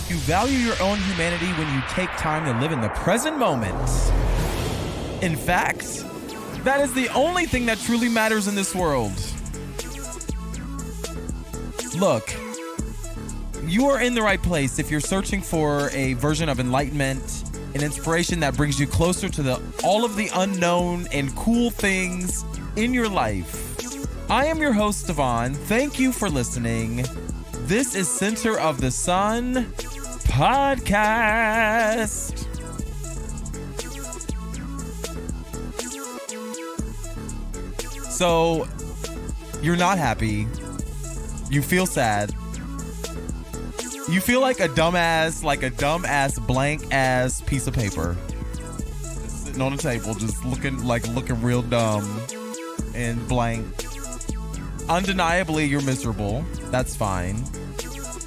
You value your own humanity when you take time to live in the present moment. In fact, that is the only thing that truly matters in this world. Look, you are in the right place if you're searching for a version of enlightenment, an inspiration that brings you closer to all of the unknown and cool things in your life. I am your host, Devon. Thank you for listening. This is Center of the Sun Podcast. So, you're not happy. You feel sad. You feel like a dumbass blank ass piece of paper. Just sitting on a table, just looking real dumb and blank. Undeniably, you're miserable. That's fine.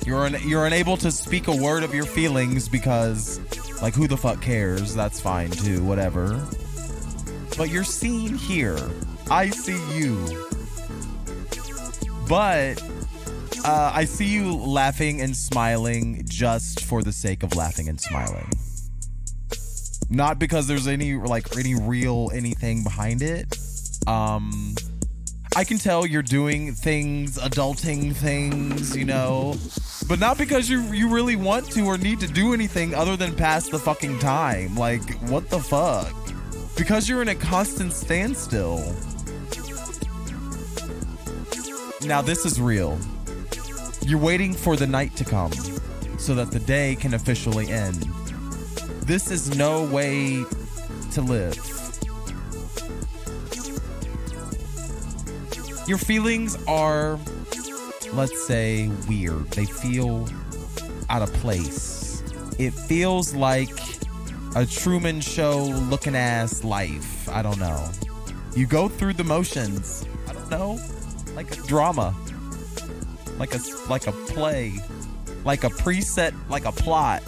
You're unable to speak a word of your feelings because, like, who the fuck cares? That's fine too, whatever. But you're seen here. I see you. But I see you laughing and smiling just for the sake of laughing and smiling. Not because there's any real anything behind it. I can tell you're doing things, adulting things, you know, but not because you really want to or need to do anything other than pass the fucking time. Like, what the fuck? Because you're in a constant standstill. Now, this is real. You're waiting for the night to come so that the day can officially end. This is no way to live. Your feelings are, let's say, weird. They feel out of place. It feels like a Truman Show looking ass life. I don't know. You go through the motions. I don't know. Like a drama. Like a play. Like a preset, like a plot.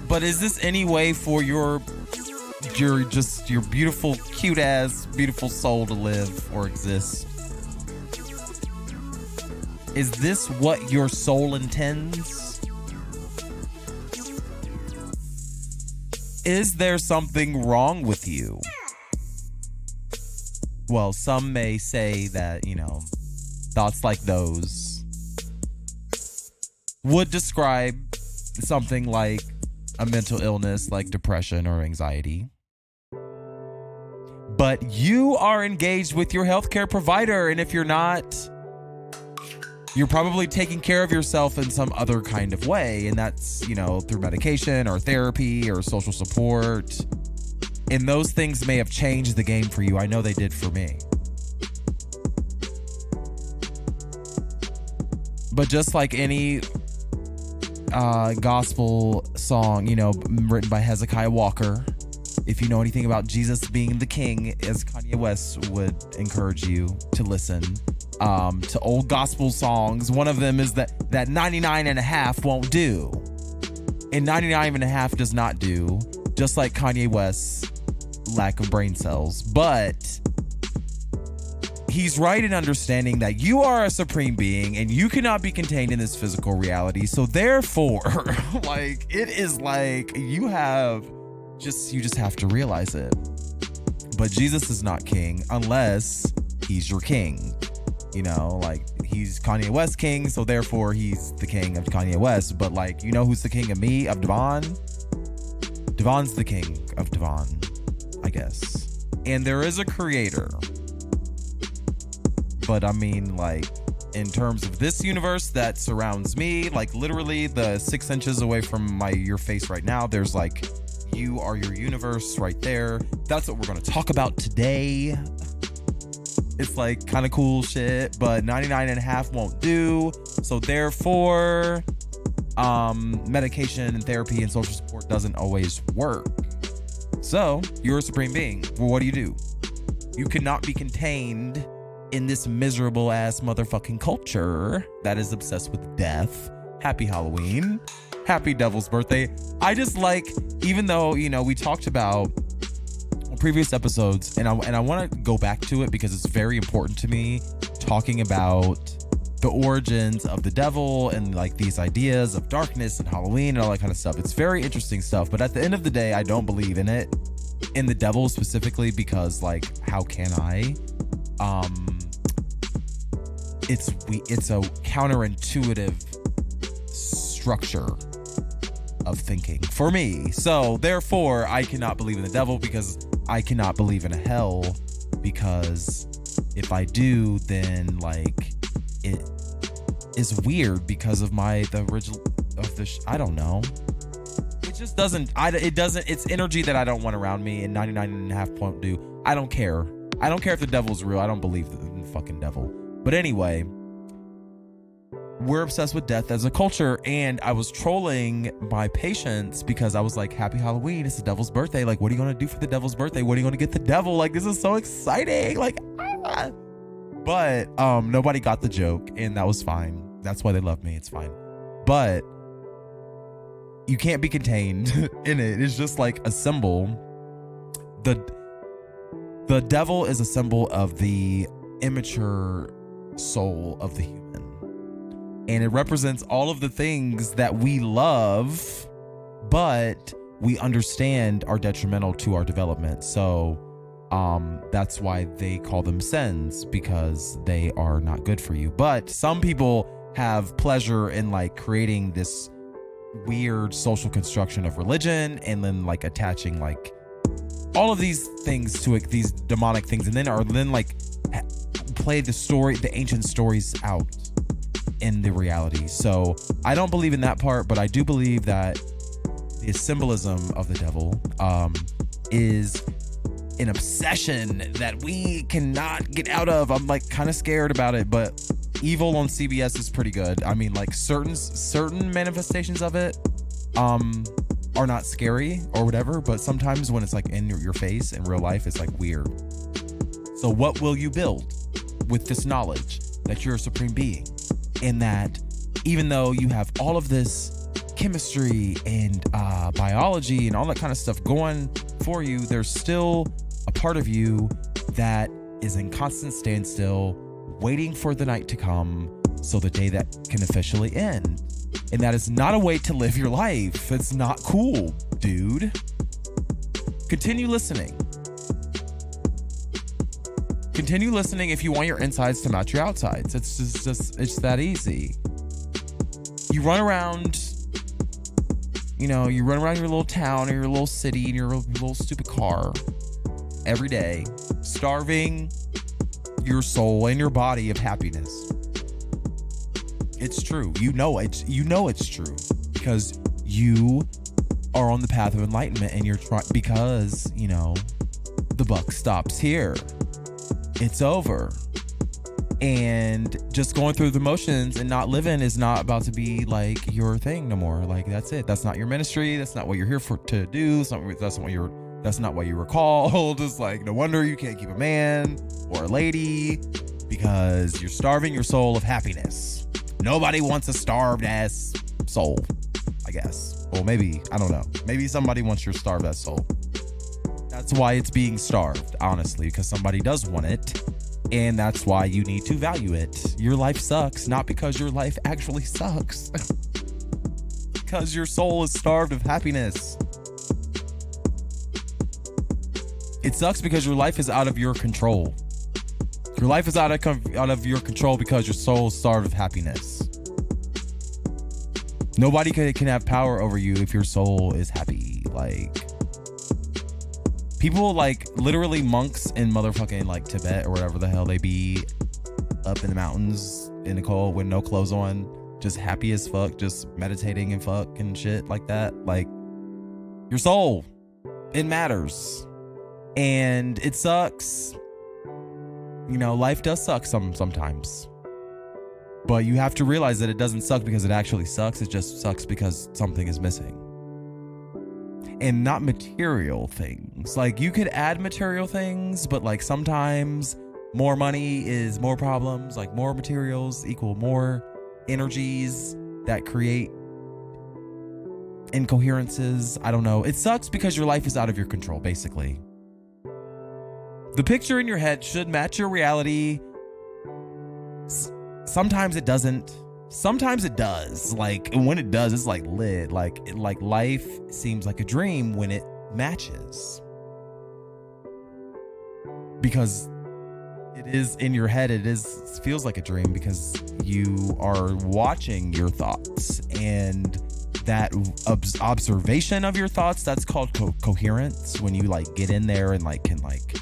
But is this any way for your beautiful, cute ass, beautiful soul to live or exist? Is this what your soul intends? Is there something wrong with you? Well, some may say that, you know, thoughts like those would describe something like a mental illness like depression or anxiety. But you are engaged with your healthcare provider, and if you're not, you're probably taking care of yourself in some other kind of way, and that's, you know, through medication or therapy or social support. And those things may have changed the game for you. I know they did for me. But just like any gospel song, you know, written by Hezekiah Walker, if you know anything about Jesus being the king, as Kanye West would encourage you to listen to old gospel songs, one of them is that 99 and a half won't do. And 99 and a half does not do, just like Kanye West's lack of brain cells. But he's right in understanding that you are a supreme being and you cannot be contained in this physical reality. So therefore, like, it is like you just have to realize it. But Jesus is not king unless he's your king. You know, like, he's Kanye West king, so therefore he's the king of Kanye West. But, like, you know who's the king of me, of Devon? Devon's the king of Devon, I guess. And there is a creator. But I mean, like, in terms of this universe that surrounds me, like, literally the 6 inches away from your face right now, there's like, you are your universe right there. That's what we're going to talk about today. It's like kind of cool shit, but 99 and a half won't do. So therefore, medication and therapy and social support doesn't always work. So you're a supreme being. Well, what do? You cannot be contained in this miserable ass motherfucking culture that is obsessed with death. Happy Halloween. Happy Devil's Birthday. I just like, even though, you know, we talked about previous episodes, and I want to go back to it because it's very important to me, talking about the origins of the devil and like these ideas of darkness and Halloween and all that kind of stuff. It's very interesting stuff, but at the end of the day, I don't believe in it, in the devil specifically, because like, how can I? It's a counterintuitive structure of thinking for me. So therefore, I cannot believe in the devil because I cannot believe in a hell, because if I do, then like it is weird because of the original of the I don't know. It just doesn't. It's energy that I don't want around me, and 99.5 point do. I don't care. I don't care if the devil's real. I don't believe in the fucking devil. But anyway, we're obsessed with death as a culture, and I was trolling my patients because I was like, happy Halloween, it's the devil's birthday. Like, what are you going to do for the devil's birthday? What are you going to get the devil? Like, this is so exciting. Like, ah. But nobody got the joke, and that was fine. That's why they love me. It's fine. But you can't be contained in it. It's just like a symbol. The devil is a symbol of the immature soul of the human. And it represents all of the things that we love, but we understand are detrimental to our development. So that's why they call them sins, because they are not good for you. But some people have pleasure in like creating this weird social construction of religion and then like attaching like all of these things to it, these demonic things, and then like play the ancient stories out in the reality. So I don't believe in that part, but I do believe that the symbolism of the devil is an obsession that we cannot get out of. I'm like kind of scared about it, but Evil on CBS is pretty good. I mean, like certain manifestations of it are not scary or whatever, but sometimes when it's like in your face in real life, it's like weird. So what will you build with this knowledge that you're a supreme being, and that even though you have all of this chemistry and biology and all that kind of stuff going for you, there's still a part of you that is in constant standstill, waiting for the night to come so the day that can officially end. And that is not a way to live your life. It's not cool, dude. Continue listening. Continue listening if you want your insides to match your outsides. It's that easy. You run around, your little town or your little city in your little stupid car every day, starving your soul and your body of happiness. It's true. You know it's true because you are on the path of enlightenment, and you're trying, because the buck stops here. It's over. And just going through the motions and not living is not about to be like your thing no more. Like, that's it. That's not your ministry. That's not what you're here to do. That's not what you were called. It's like, no wonder you can't keep a man or a lady, because you're starving your soul of happiness. Nobody wants a starved ass soul, I guess. Well, maybe, I don't know. Maybe somebody wants your starved ass soul. That's why it's being starved, honestly, because somebody does want it. And that's why you need to value it. Your life sucks, not because your life actually sucks. Because your soul is starved of happiness. It sucks because your life is out of your control. Your life is out of your control because your soul is starved of happiness. Nobody can have power over you if your soul is happy. Like, people like literally monks in motherfucking like Tibet or whatever the hell they be, up in the mountains in the cold with no clothes on, just happy as fuck, just meditating and fuck and shit like that. Like, your soul, it matters. And it sucks. Life does suck sometimes. But you have to realize that it doesn't suck because it actually sucks. It just sucks because something is missing. And not material things. Like, you could add material things, but like sometimes more money is more problems. Like, more materials equal more energies that create incoherences. I don't know. It sucks because your life is out of your control, basically. The picture in your head should match your reality Sometimes it doesn't. Sometimes it does. Like, and when it does, it's like lit. Like life seems like a dream when it matches. Because it is in your head, it feels like a dream because you are watching your thoughts, and that observation of your thoughts, that's called coherence. When you like get in there and like can like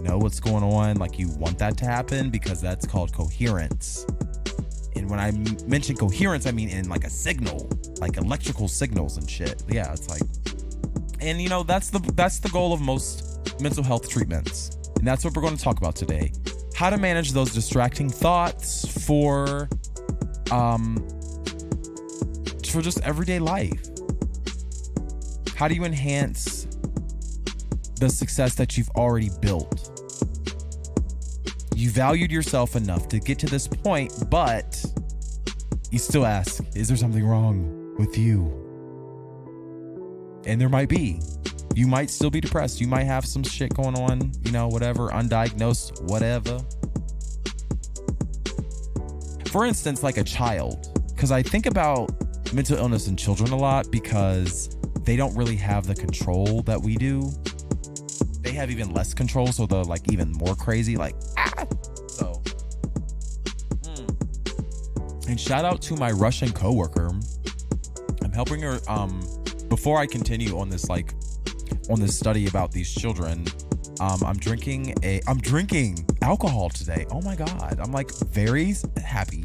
know what's going on, like you want that to happen, because that's called coherence. And when I mention coherence, I mean in like a signal, like electrical signals and shit. Yeah, it's like, and you know, that's the goal of most mental health treatments. And that's what we're going to talk about today. How to manage those distracting thoughts for just everyday life. How do you enhance the success that you've already built? You valued yourself enough to get to this point, but you still ask, is there something wrong with you? And there might be. You might still be depressed. You might have some shit going on, you know, whatever, undiagnosed, whatever. For instance, like a child, because I think about mental illness in children a lot because they don't really have the control that we do. They have even less control, so they're like even more crazy, like, ah! So, and shout out to my Russian coworker. I'm helping her, before I continue on this, like, on this study about these children, I'm drinking alcohol today. Oh my God. I'm like very happy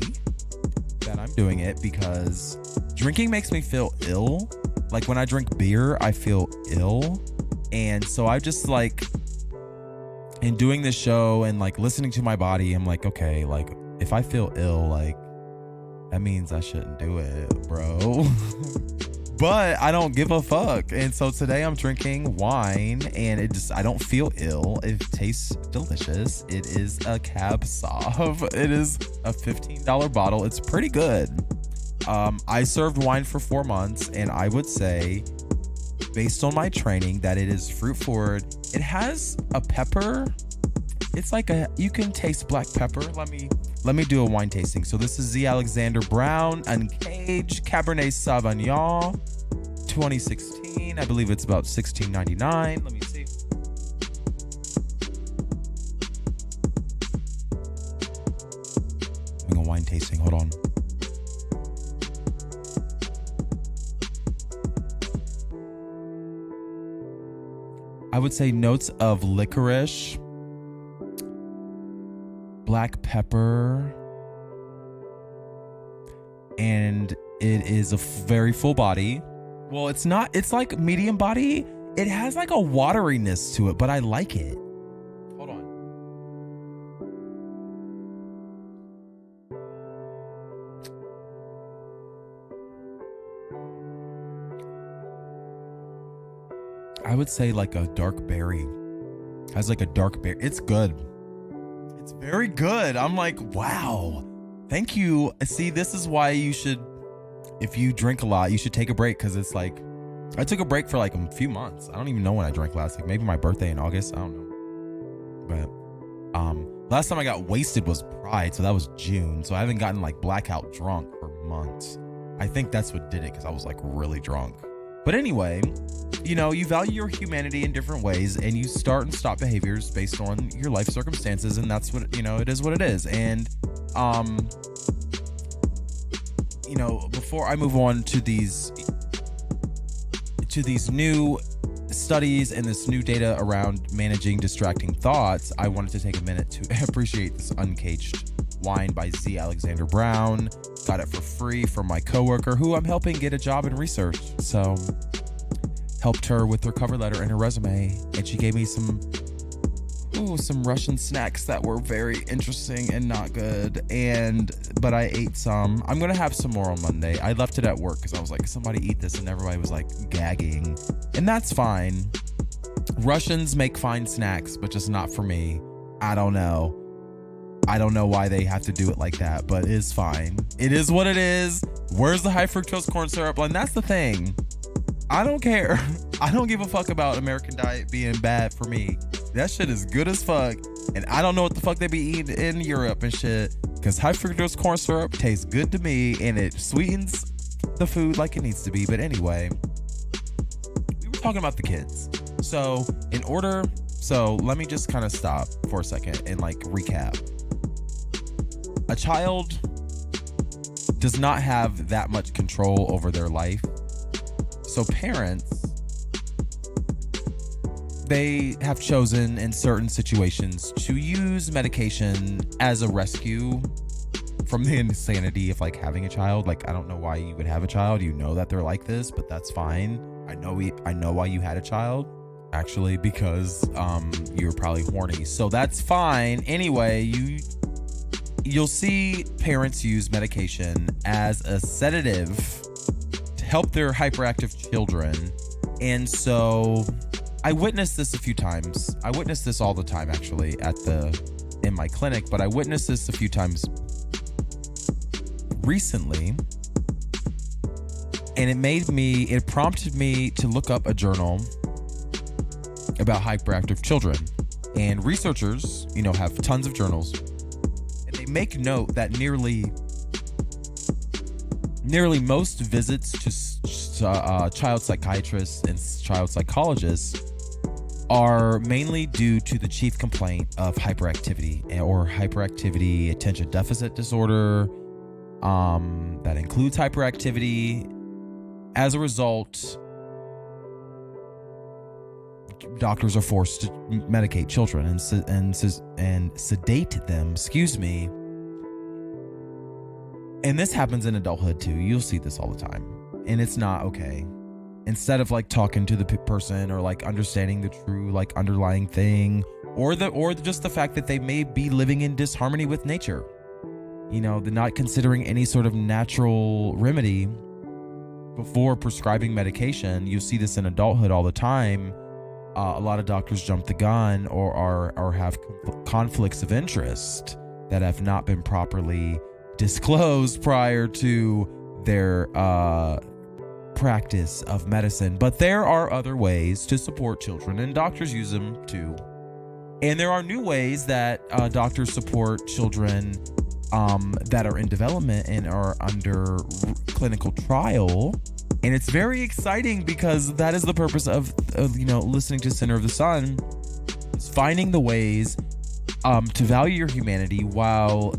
that I'm doing it because drinking makes me feel ill. Like when I drink beer, I feel ill. And so I just like, in doing this show and like listening to my body, I'm like, okay, like if I feel ill, like that means I shouldn't do it, bro. But I don't give a fuck. And so today I'm drinking wine and I don't feel ill. It tastes delicious. It is a Cab Sauv. It is a $15 bottle. It's pretty good. I served wine for 4 months, and I would say, based on my training, that it is fruit forward. It has a pepper. It's like you can taste black pepper. Let me do a wine tasting. So this is the Alexander Brown Uncaged Cabernet Sauvignon 2016. I believe it's about $16.99. Let me see. Doing a wine tasting. Hold on. I would say notes of licorice, black pepper, and it is a very full body. Well, it's like medium body. It has like a wateriness to it, but I like it. Hold on. I would say like a dark berry. Has like a dark berry. It's good. It's very good. I'm like, wow. Thank you. See, this is why you should, if you drink a lot, you should take a break, because it's like, I took a break for like a few months. I don't even know when I drank last. Like maybe my birthday in August. I don't know. But last time I got wasted was Pride, so that was June. So I haven't gotten like blackout drunk for months. I think that's what did it, because I was like really drunk. But anyway, you know, you value your humanity in different ways, and you start and stop behaviors based on your life circumstances, and that's what, you know, it is what it is. And you know, before I move on to these new studies and this new data around managing distracting thoughts, I wanted to take a minute to appreciate this Uncaged wine by Z. Alexander Brown. Got it for free from my coworker, who I'm helping get a job in research. So helped her with her cover letter and her resume, and she gave me some Russian snacks that were very interesting and not good. But I ate some. I'm gonna have some more on Monday. I left it at work because I was like, somebody eat this, and everybody was like gagging, and that's fine. Russians make fine snacks, but just not for me. I don't know why they have to do it like that, but it's fine. It is what it is. Where's the high fructose corn syrup? And that's the thing. I don't care. I don't give a fuck about American diet being bad for me. That shit is good as fuck. And I don't know what the fuck they be eating in Europe and shit. because high fructose corn syrup tastes good to me and it sweetens the food like it needs to be. But anyway, we were talking about the kids. So let me just kind of stop for a second and like recap. A child does not have that much control over their life. So parents, they have chosen in certain situations to use medication as a rescue from the insanity of like having a child. Like, I don't know why you would have a child. You know that they're like this, but that's fine. I know why you had a child, actually, because you were probably horny. So that's fine. Anyway, you'll see parents use medication as a sedative to help their hyperactive children. And so I witnessed this a few times. I witnessed this all the time, actually, in my clinic, but I witnessed this a few times recently. And it prompted me to look up a journal about hyperactive children. And researchers, have tons of journals. And they make note that nearly most visits to child psychiatrists and child psychologists are mainly due to the chief complaint of hyperactivity or hyperactivity attention deficit disorder. That includes hyperactivity. As a result, doctors are forced to medicate children and sedate them. And this happens in adulthood too. You'll see this all the time, and it's not okay. Instead of like talking to the person or like understanding the true like underlying thing, or just the fact that they may be living in disharmony with nature, they're not considering any sort of natural remedy before prescribing medication. You see this in adulthood all the time. A lot of doctors jump the gun or have conflicts of interest that have not been properly disclosed prior to their practice of medicine. But there are other ways to support children, and doctors use them too. And there are new ways that doctors support children that are in development and are under clinical trial. And it's very exciting because that is the purpose of listening to Center of the Sun, is finding the ways to value your humanity while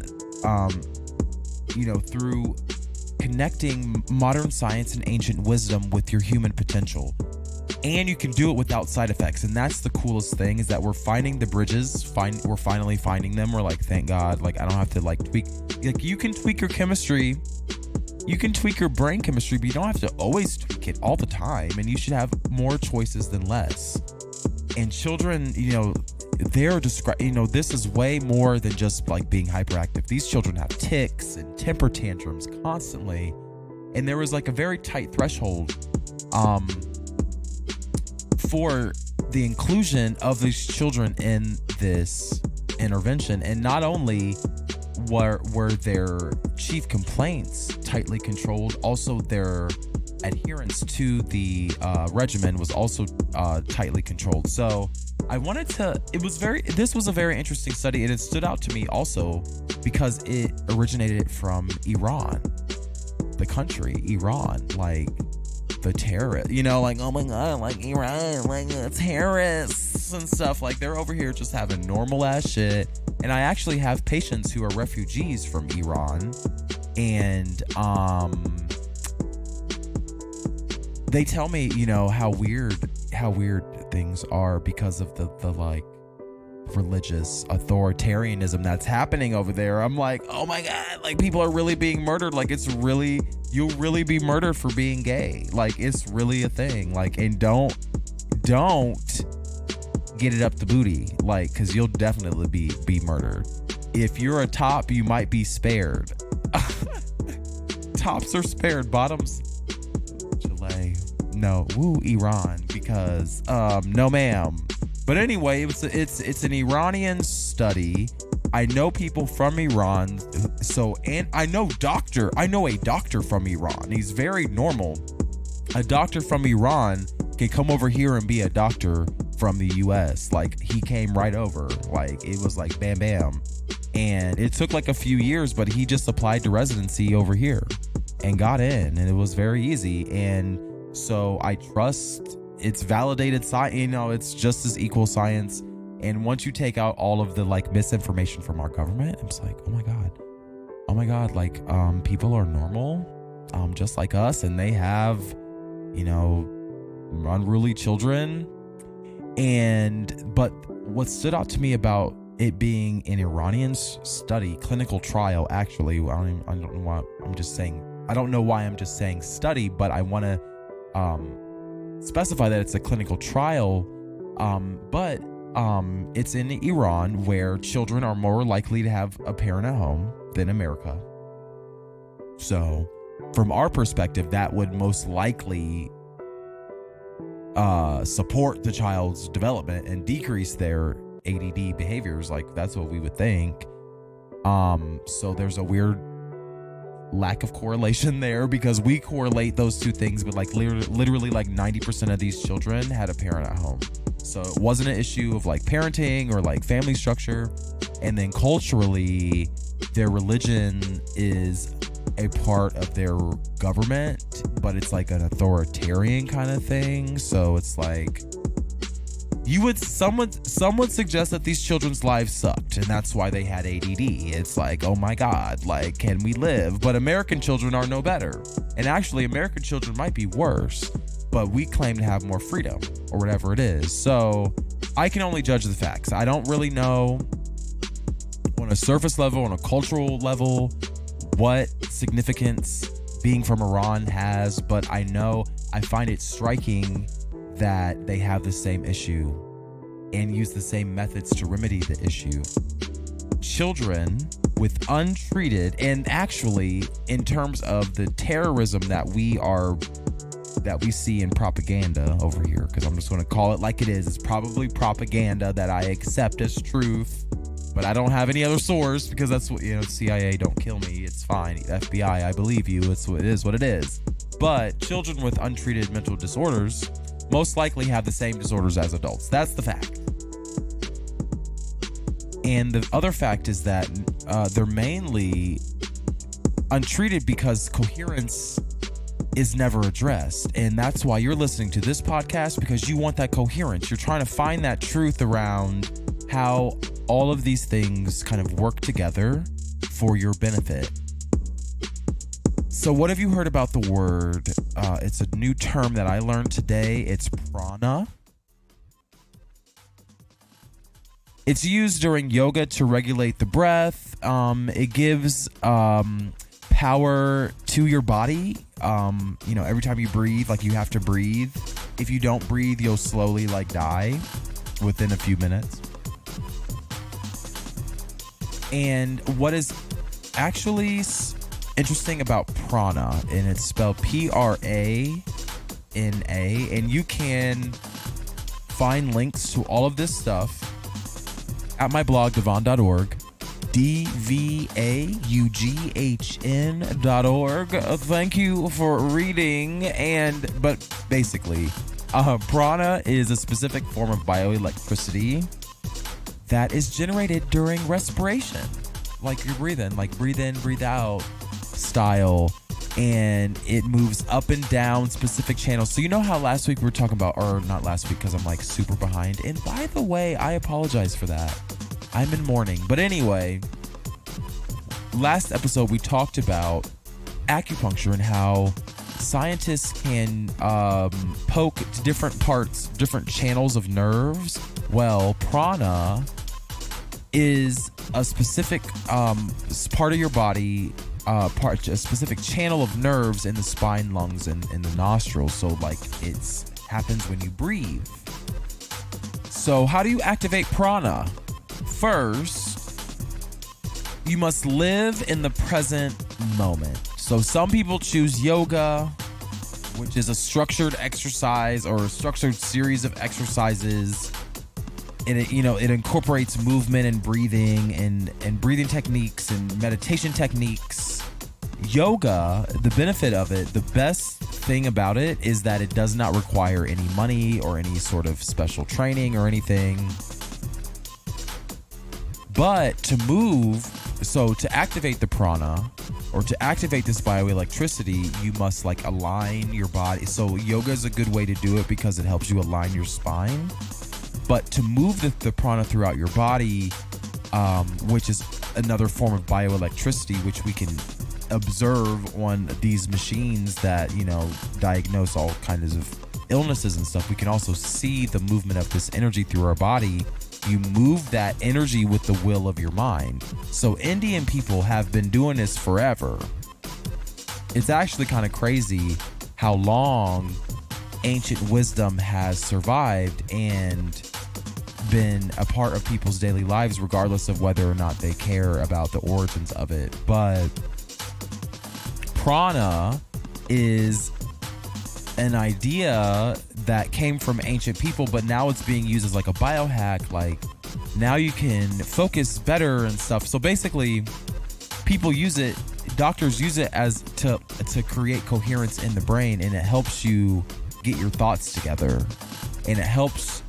through connecting modern science and ancient wisdom with your human potential. And you can do it without side effects. And that's the coolest thing, is that we're finding the bridges. We're finally finding them. We're like, thank God. Like, I don't have to like tweak. Like, you can tweak your chemistry. You can tweak your brain chemistry, but you don't have to always tweak it all the time. And you should have more choices than less. And children, they're this is way more than just like being hyperactive. These children have tics and temper tantrums constantly. And there was like a very tight threshold for the inclusion of these children in this intervention. And not only were their chief complaints tightly controlled, also their adherence to the regimen was also tightly controlled. So this was a very interesting study, and it stood out to me also because it originated from Iran, the country, Iran, like the terrorist, like, oh my God, like Iran, like terrorists and stuff. Like, they're over here just having normal ass shit. And I actually have patients who are refugees from Iran, and they tell me, how weird things are because of the like religious authoritarianism that's happening over there. I'm like, oh my God, like, people are really being murdered. Like, you'll really be murdered for being gay. Like, it's really a thing. Like, and don't get it up the booty, like, because you'll definitely be murdered. If you're a top, you might be spared. Tops are spared, bottoms, Chile, no, Iran, because no ma'am. But anyway, it's an Iranian study. I know people from Iran, and I know a doctor from Iran. He's very normal. A doctor from Iran can come over here and be a doctor from the US. Like, he came right over. Like, it was like bam bam. And it took like a few years, but he just applied to residency over here and got in, and it was very easy. And so I trust it's validated science, it's just as equal science. And once you take out all of the like misinformation from our government, it's like, oh my God, like people are normal, just like us, and they have, unruly children. But what stood out to me about it being an Iranian study, clinical trial, actually, I don't know why I'm just saying study, but I want to specify that it's a clinical trial. But it's in Iran, where children are more likely to have a parent at home than America. So from our perspective, that would most likely support the child's development and decrease their ADD behaviors. Like, that's what we would think. So there's a weird lack of correlation there, because we correlate those two things, but like literally like 90% of these children had a parent at home. So it wasn't an issue of like parenting or like family structure. And then culturally, their religion is a part of their government, but it's like an authoritarian kind of thing. So it's like some would suggest that these children's lives sucked, and that's why they had ADD. It's like, oh my God, like, can we live? But American children are no better. And actually, American children might be worse, but we claim to have more freedom, or whatever it is. So I can only judge the facts. I don't really know on a surface level, on a cultural level, what significance being from Iran has, but I find it striking that they have the same issue and use the same methods to remedy the issue. Children with untreated, and actually in terms of the terrorism that we see in propaganda over here, because I'm just going to call it like it is. It's probably propaganda that I accept as truth, but I don't have any other source, because that's what, CIA, don't kill me. It's fine. FBI, I believe you. It is what it is. But children with untreated mental disorders most likely have the same disorders as adults. That's the fact. And the other fact is that they're mainly untreated because coherence is never addressed. And that's why you're listening to this podcast, because you want that coherence. You're trying to find that truth around how all of these things kind of work together for your benefit. So what have you heard about the word? It's a new term that I learned today. It's prana. It's used during yoga to regulate the breath. It gives power to your body. Every time you breathe, like, you have to breathe. If you don't breathe, you'll slowly like die within a few minutes. And what is actually interesting about prana, and it's spelled Prana, and you can find links to all of this stuff at my blog, devon.org, DVAUGHN.org. Thank you for reading. But basically, prana is a specific form of bioelectricity that is generated during respiration. Like, you're breathing, like breathe in, breathe out style, and it moves up and down specific channels. So you know how last week we were talking about, or not last week because I'm like super behind, and by the way, I apologize for that. I'm in mourning. But anyway, last episode we talked about acupuncture and how scientists can poke to different parts, different channels of nerves. Well, prana is a specific part of your body, a specific channel of nerves in the spine, lungs, and in the nostrils. So like, it happens when you breathe. So how do you activate prana? First, you must live in the present moment. So some people choose yoga, which is a structured exercise or a structured series of exercises. And it incorporates movement and breathing and breathing techniques and meditation techniques. Yoga, the benefit of it, the best thing about it is that it does not require any money or any sort of special training or anything. But to activate the prana or to activate this bioelectricity, you must like align your body. So yoga is a good way to do it because it helps you align your spine. But to move the prana throughout your body, which is another form of bioelectricity, which we can observe on these machines that, diagnose all kinds of illnesses and stuff. We can also see the movement of this energy through our body. You move that energy with the will of your mind. So Indian people have been doing this forever. It's actually kind of crazy how long ancient wisdom has survived and been a part of people's daily lives, regardless of whether or not they care about the origins of it. But prana is an idea that came from ancient people, but now it's being used as like a biohack. Like now you can focus better and stuff. So basically people use it, doctors use it as to create coherence in the brain, and it helps you get your thoughts together. And it helped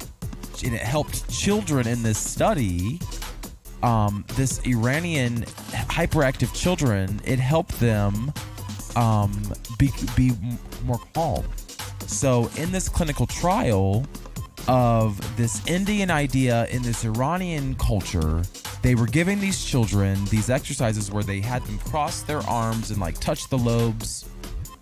children in this study, this Iranian hyperactive children, it helped them be more calm. So in this clinical trial of this Indian idea in this Iranian culture, they were giving these children these exercises where they had them cross their arms and like touch the lobes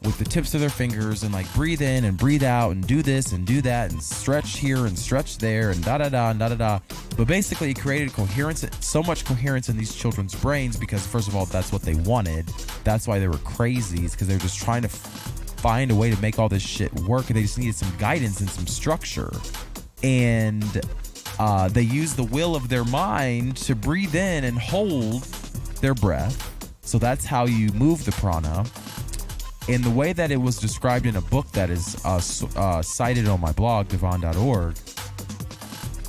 with the tips of their fingers and like breathe in and breathe out and do this and do that and stretch here and stretch there and da-da-da and da-da-da. But basically it created coherence, so much coherence in these children's brains because first of all, that's what they wanted. That's why they were crazies, because they were just trying to find a way to make all this shit work, and they just needed some guidance and some structure. And they used the will of their mind to breathe in and hold their breath. So that's how you move the prana. And the way that it was described in a book that is cited on my blog, devon.org,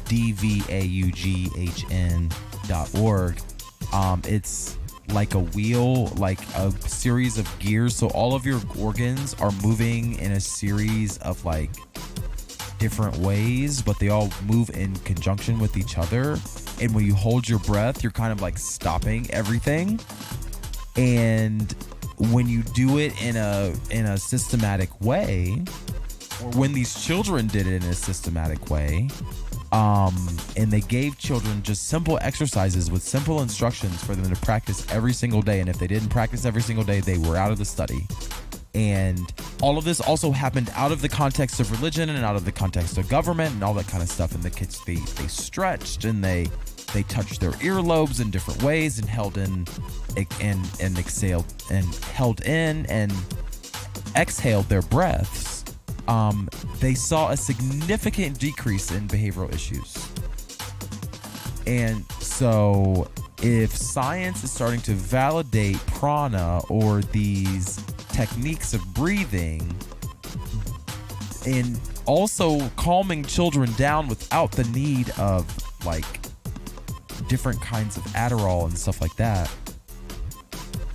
dvaughn.org, it's like a wheel, like a series of gears. So all of your organs are moving in a series of like different ways, but they all move in conjunction with each other. And when you hold your breath, you're kind of like stopping everything. And when you do it in a systematic way, or when these children did it in a systematic way, and they gave children just simple exercises with simple instructions for them to practice every single day. And if they didn't practice every single day, they were out of the study. And all of this also happened out of the context of religion and out of the context of government and all that kind of stuff. And the kids, they stretched and they touched their earlobes in different ways and held in and exhaled and held in and exhaled their breaths. They saw a significant decrease in behavioral issues. And so if science is starting to validate prana or these techniques of breathing and also calming children down without the need of like different kinds of Adderall and stuff like that,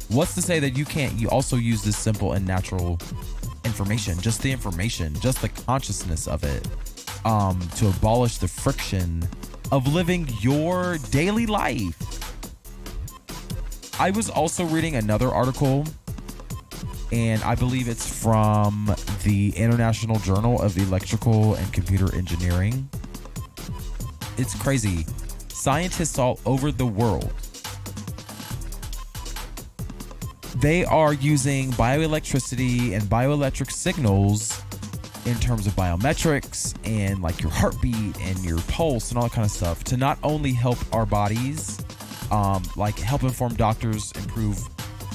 what's to say that you also use this simple and natural information, just the consciousness of it, to abolish the friction of living your daily life. I was also reading another article, and I believe it's from the International Journal of Electrical and Computer Engineering. It's crazy. Scientists all over the world, they are using bioelectricity and bioelectric signals in terms of biometrics and like your heartbeat and your pulse and all that kind of stuff to not only help our bodies, like help inform doctors improve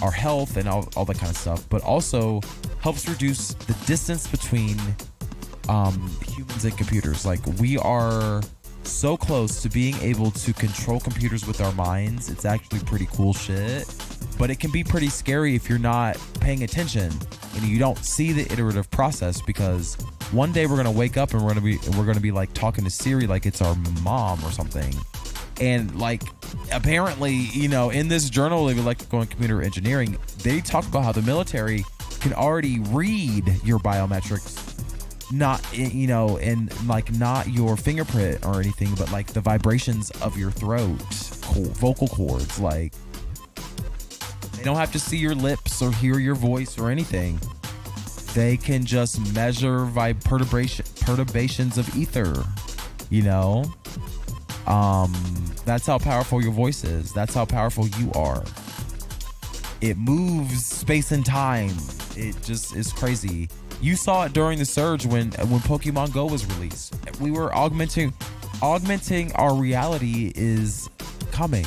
our health and all that kind of stuff, but also helps reduce the distance between humans and computers. Like we are so close to being able to control computers with our minds. It's actually pretty cool shit, but it can be pretty scary if you're not paying attention and you don't see the iterative process, because one day we're going to wake up and we're going to be like talking to Siri like it's our mom or something. And like apparently, in this Journal of Electrical and Computer Engineering, they talk about how the military can already read your biometrics, not and like not your fingerprint or anything, but like the vibrations of your throat vocal cords. Like, they don't have to see your lips or hear your voice or anything. They can just measure perturbations of ether, you know? That's how powerful your voice is. That's how powerful you are. It moves space and time. It just is crazy. You saw it during the surge when Pokemon Go was released. We were augmenting our reality is coming.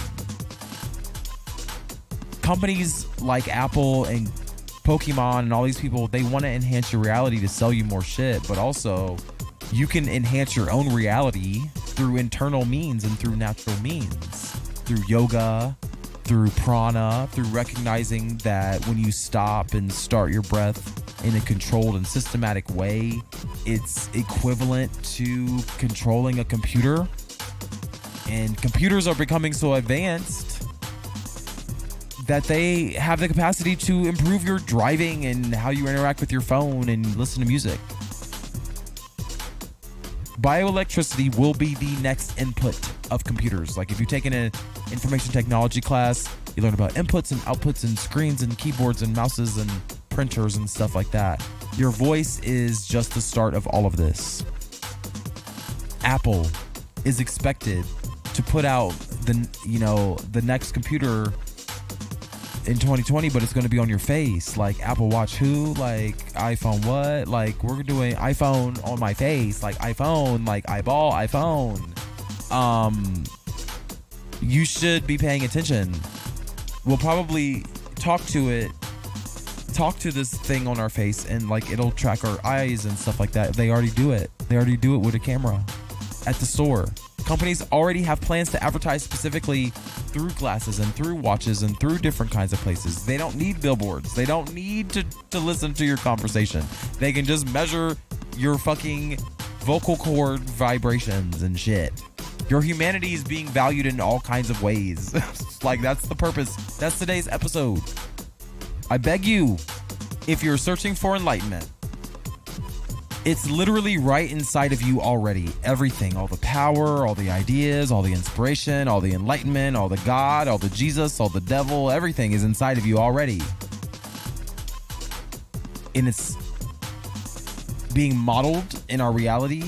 Companies like Apple and Pokemon and all these people, they want to enhance your reality to sell you more shit, but also you can enhance your own reality through internal means and through natural means, through yoga, through prana, through recognizing that when you stop and start your breath in a controlled and systematic way, it's equivalent to controlling a computer. And computers are becoming so advanced that they have the capacity to improve your driving and how you interact with your phone and listen to music. Bioelectricity will be the next input of computers. Like if you take an information technology class, you learn about inputs and outputs and screens and keyboards and mouses and printers and stuff like that. Your voice is just the start of all of this. Apple is expected to put out the next computer in 2020, but it's going to be on your face. Like Apple Watch who? Like iPhone what? Like we're doing iPhone on my face. Like iPhone, like eyeball iPhone. You should be paying attention. We'll probably talk to this thing on our face, and like it'll track our eyes and stuff like that. They already do it. They already do it with a camera at the store. Companies already have plans to advertise specifically through glasses and through watches and through different kinds of places. They don't need billboards. They don't need to listen to your conversation. They can just measure your fucking vocal cord vibrations and shit. Your humanity is being valued in all kinds of ways. Like that's the purpose. That's today's episode. I beg you, if you're searching for enlightenment, it's literally right inside of you already. Everything, all the power, all the ideas, all the inspiration, all the enlightenment, all the God, all the Jesus, all the devil, everything is inside of you already. And it's being modeled in our reality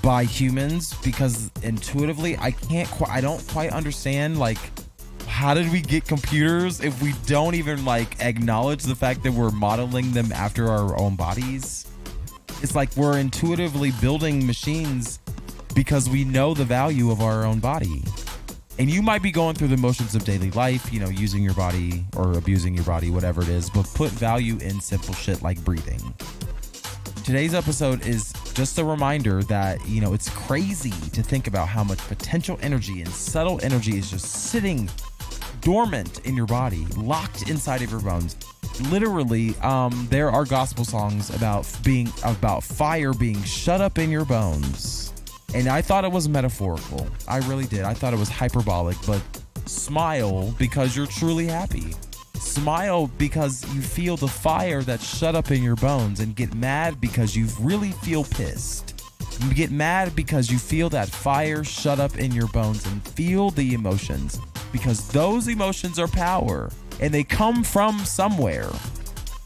by humans because intuitively I don't quite understand, like, how did we get computers if we don't even like acknowledge the fact that we're modeling them after our own bodies? It's like we're intuitively building machines because we know the value of our own body. And you might be going through the motions of daily life, using your body or abusing your body, whatever it is, but put value in simple shit like breathing. Today's episode is just a reminder that, it's crazy to think about how much potential energy and subtle energy is just sitting dormant in your body, locked inside of your bones. Literally, there are gospel songs about fire being shut up in your bones. And I thought it was metaphorical. I really did. I thought it was hyperbolic, but smile because you're truly happy. Smile because you feel the fire that's shut up in your bones, and get mad because you really feel pissed. You get mad because you feel that fire shut up in your bones and feel the emotions, because those emotions are power. And they come from somewhere.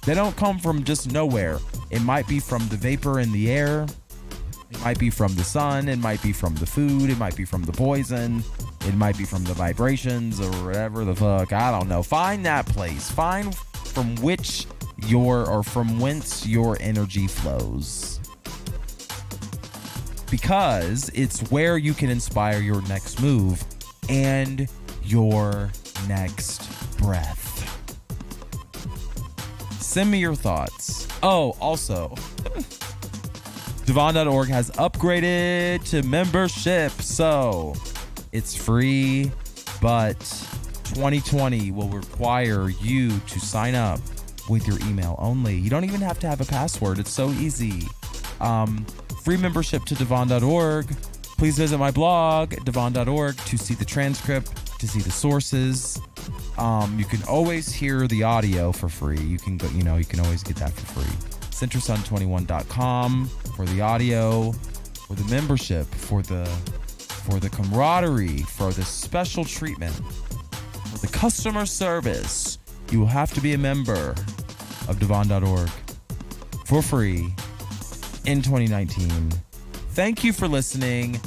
They don't come from just nowhere. It might be from the vapor in the air. It might be from the sun. It might be from the food. It might be from the poison. It might be from the vibrations or whatever the fuck. I don't know. Find that place. Find from whence your energy flows. Because it's where you can inspire your next move and your next breath. Send me your thoughts. Oh, also, Devon.org has upgraded to membership, so it's free, but 2020 will require you to sign up with your email only. You don't even have to have a password. It's so easy. Free membership to Devon.org. Please visit my blog, Devon.org, to see the transcript, to see the sources. You can always hear the audio for free. You can go, you can always get that for free. CenterSun21.com for the audio, for the membership, for the for the camaraderie, for the special treatment, for the customer service, you will have to be a member of Devon.org for free in 2019. Thank you for listening.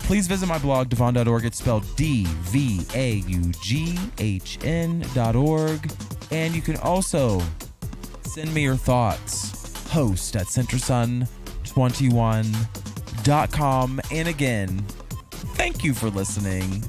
Please visit my blog, Devon.org. It's spelled DVAUGHN.org. And you can also send me your thoughts. Host at centersun21.com. And again, thank you for listening.